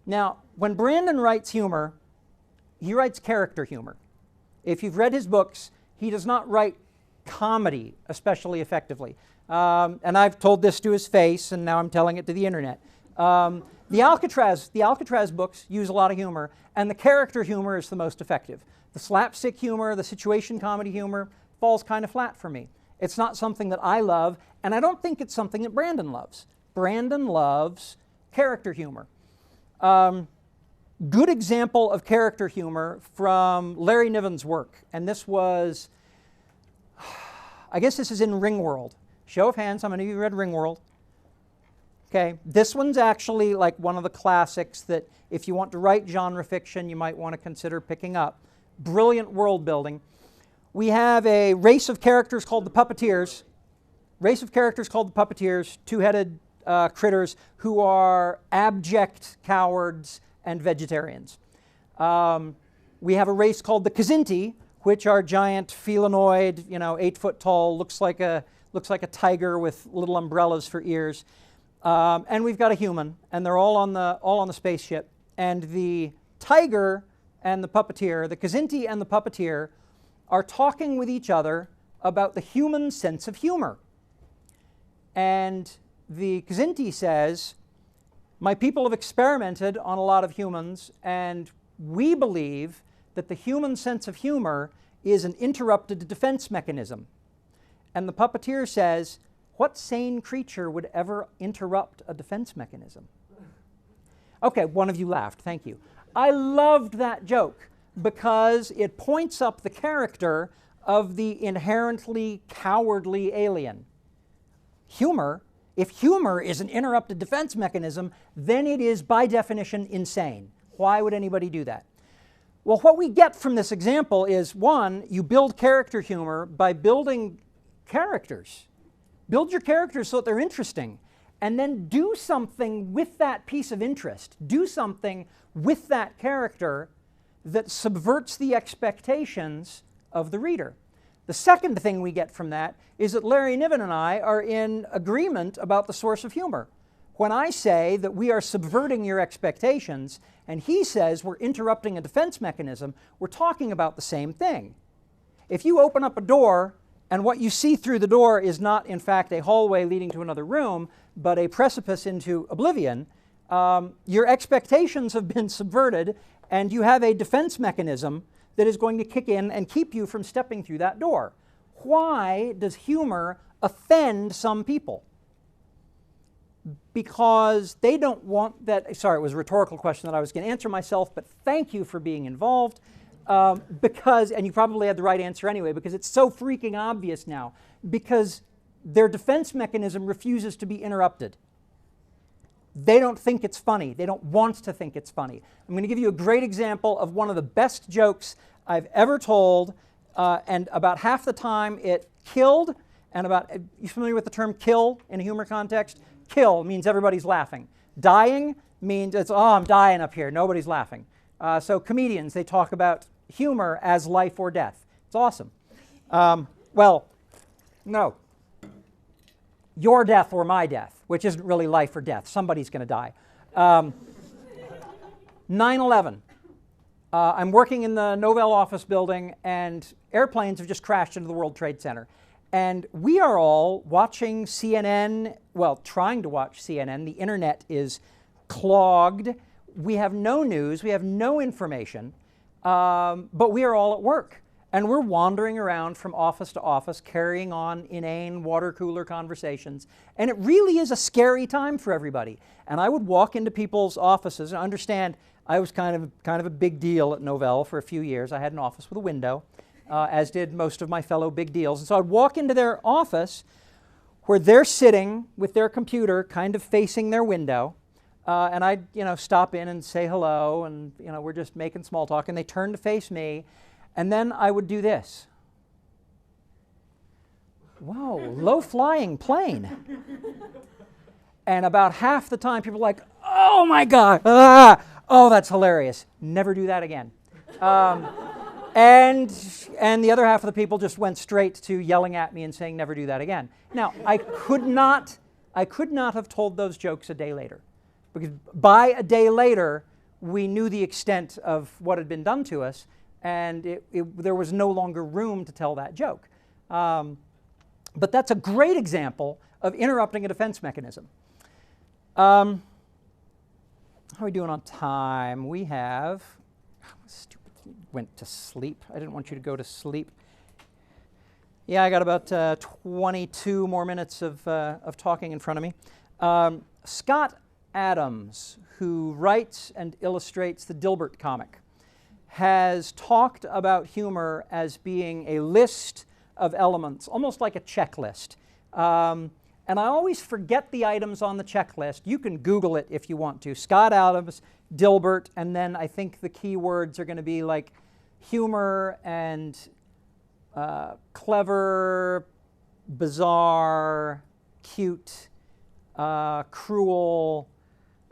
Now, when Brandon writes humor, he writes character humor. If you've read his books, he does not write comedy especially effectively. And I've told this to his face, and now I'm telling it to the internet. The Alcatraz books use a lot of humor, and the character humor is the most effective. The slapstick humor, the situation comedy humor falls kind of flat for me. It's not something that I love, and I don't think it's something that Brandon loves. Brandon loves character humor. Good example of character humor from Larry Niven's work, and this was, I guess this is in Ringworld. Show of hands, how many of you read Ringworld? Okay, this one's actually like one of the classics that if you want to write genre fiction, you might want to consider picking up. Brilliant world building. We have a race of characters called the Puppeteers. Two-headed critters who are abject cowards and vegetarians. We have a race called the Kzinti, which are giant felinoid, 8 foot tall, looks like a tiger with little umbrellas for ears. And we've got a human, and they're all on the spaceship. And the tiger and the puppeteer, the Kzinti and the puppeteer, are talking with each other about the human sense of humor. And the Kzinti says, my people have experimented on a lot of humans, and we believe that the human sense of humor is an interrupted defense mechanism. And the puppeteer says, what sane creature would ever interrupt a defense mechanism? Okay, one of you laughed, thank you. I loved that joke because it points up the character of the inherently cowardly alien. Humor, if humor is an interrupted defense mechanism, then it is by definition insane. Why would anybody do that? Well, what we get from this example is, one, you build character humor by building characters. Build your characters so that they're interesting, and then do something with that piece of interest. Do something with that character that subverts the expectations of the reader. The second thing we get from that is that Larry Niven and I are in agreement about the source of humor. When I say that we are subverting your expectations, and he says we're interrupting a defense mechanism, we're talking about the same thing. If you open up a door, and what you see through the door is not, in fact, a hallway leading to another room, but a precipice into oblivion, your expectations have been subverted, and you have a defense mechanism that is going to kick in and keep you from stepping through that door. Why does humor offend some people? Because they don't want that. Sorry, it was a rhetorical question that I was going to answer myself, but thank you for being involved. And you probably had the right answer anyway, because it's so freaking obvious now, because their defense mechanism refuses to be interrupted. They don't think it's funny. They don't want to think it's funny. I'm going to give you a great example of one of the best jokes I've ever told, and about half the time it killed, and you familiar with the term kill in a humor context? Kill means everybody's laughing. Dying means it's, oh, I'm dying up here, nobody's laughing. So comedians, they talk about humor as life or death. It's awesome. Well, no. Your death or my death, which isn't really life or death. Somebody's going to die. 9/11. I'm working in the Novell office building, and airplanes have just crashed into the World Trade Center. And we are all watching CNN, well, trying to watch CNN. The internet is clogged. We have no news. We have no information. But we are all at work. And we're wandering around from office to office, carrying on inane water cooler conversations. And it really is a scary time for everybody. And I would walk into people's offices and understand I was kind of a big deal at Novell for a few years. I had an office with a window, as did most of my fellow big deals. And so I'd walk into their office where they're sitting with their computer kind of facing their window. And I'd stop in and say hello, and we're just making small talk, and they turn to face me. And then I would do this. Whoa, low-flying plane. And about half the time, people are like, oh my God, oh, that's hilarious. Never do that again. And the other half of the people just went straight to yelling at me and saying, never do that again. Now, I could not have told those jokes a day later. Because by a day later, we knew the extent of what had been done to us, and there was no longer room to tell that joke. But that's a great example of interrupting a defense mechanism. How are we doing on time? We have, stupid, went to sleep. I didn't want you to go to sleep. Yeah, I got about 22 more minutes of talking in front of me. Scott Adams, who writes and illustrates the Dilbert comic, has talked about humor as being a list of elements, almost like a checklist. And I always forget the items on the checklist. You can Google it if you want to. Scott Adams, Dilbert, and then I think the keywords are going to be like humor and clever, bizarre, cute, cruel,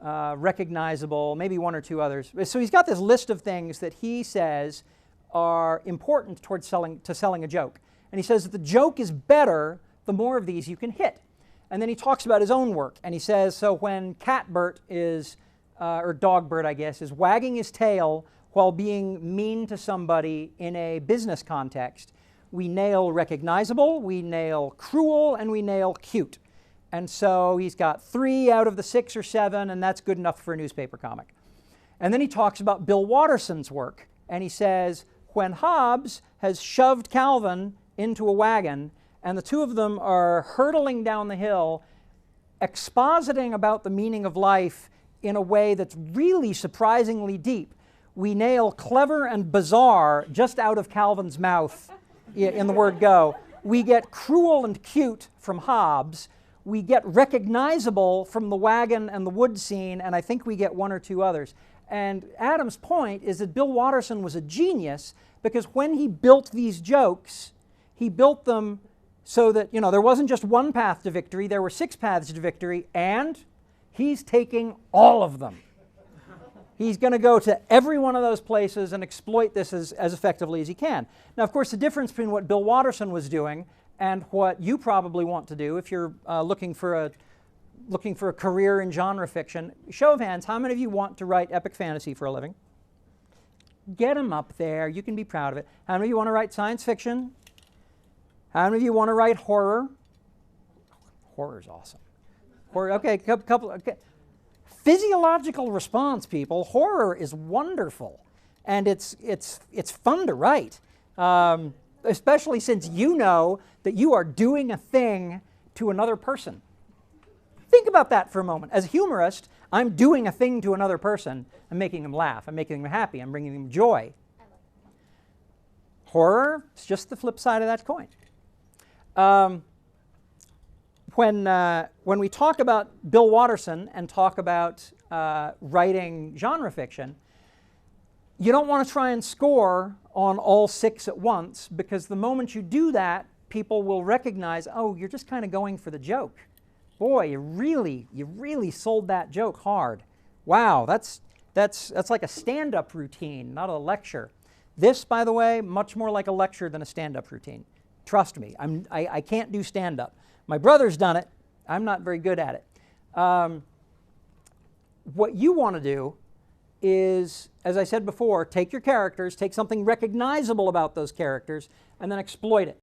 recognizable, maybe one or two others. So he's got this list of things that he says are important towards selling a joke. And he says that the joke is better the more of these you can hit. And then he talks about his own work, and he says, so when Catbert is, or Dogbert, I guess, is wagging his tail while being mean to somebody in a business context, we nail recognizable, we nail cruel, and we nail cute. And so he's got 3 out of the 6 or 7, and that's good enough for a newspaper comic. And then he talks about Bill Watterson's work, and he says, when Hobbes has shoved Calvin into a wagon, and the two of them are hurtling down the hill, expositing about the meaning of life in a way that's really surprisingly deep, we nail clever and bizarre just out of Calvin's mouth in the word go. We get cruel and cute from Hobbes. We get recognizable from the wagon and the wood scene, and I think we get 1 or 2 others. And Adam's point is that Bill Watterson was a genius because when he built these jokes, he built them so that, there wasn't just one path to victory, there were 6 paths to victory, and he's taking all of them. He's going to go to every one of those places and exploit this as effectively as he can. Now, of course, the difference between what Bill Watterson was doing and what you probably want to do if you're looking for a career in genre fiction, show of hands, how many of you want to write epic fantasy for a living? Get them up there. You can be proud of it. How many of you want to write science fiction? How many of you want to write horror? Horror's awesome. Horror, okay, couple. Okay. Physiological response, people. Horror is wonderful, and it's fun to write, especially since you know that you are doing a thing to another person. Think about that for a moment. As a humorist, I'm doing a thing to another person. I'm making them laugh. I'm making them happy. I'm bringing them joy. Horror is just the flip side of that coin. When we talk about Bill Watterson and talk about writing genre fiction, you don't want to try and score on all 6 at once, because the moment you do that, people will recognize, oh, you're just kind of going for the joke. Boy, you really sold that joke hard. Wow, that's like a stand-up routine, not a lecture. This, by the way, much more like a lecture than a stand-up routine. Trust me, I can't do stand-up. My brother's done it. I'm not very good at it. What you want to do is, as I said before, take your characters, take something recognizable about those characters, and then exploit it.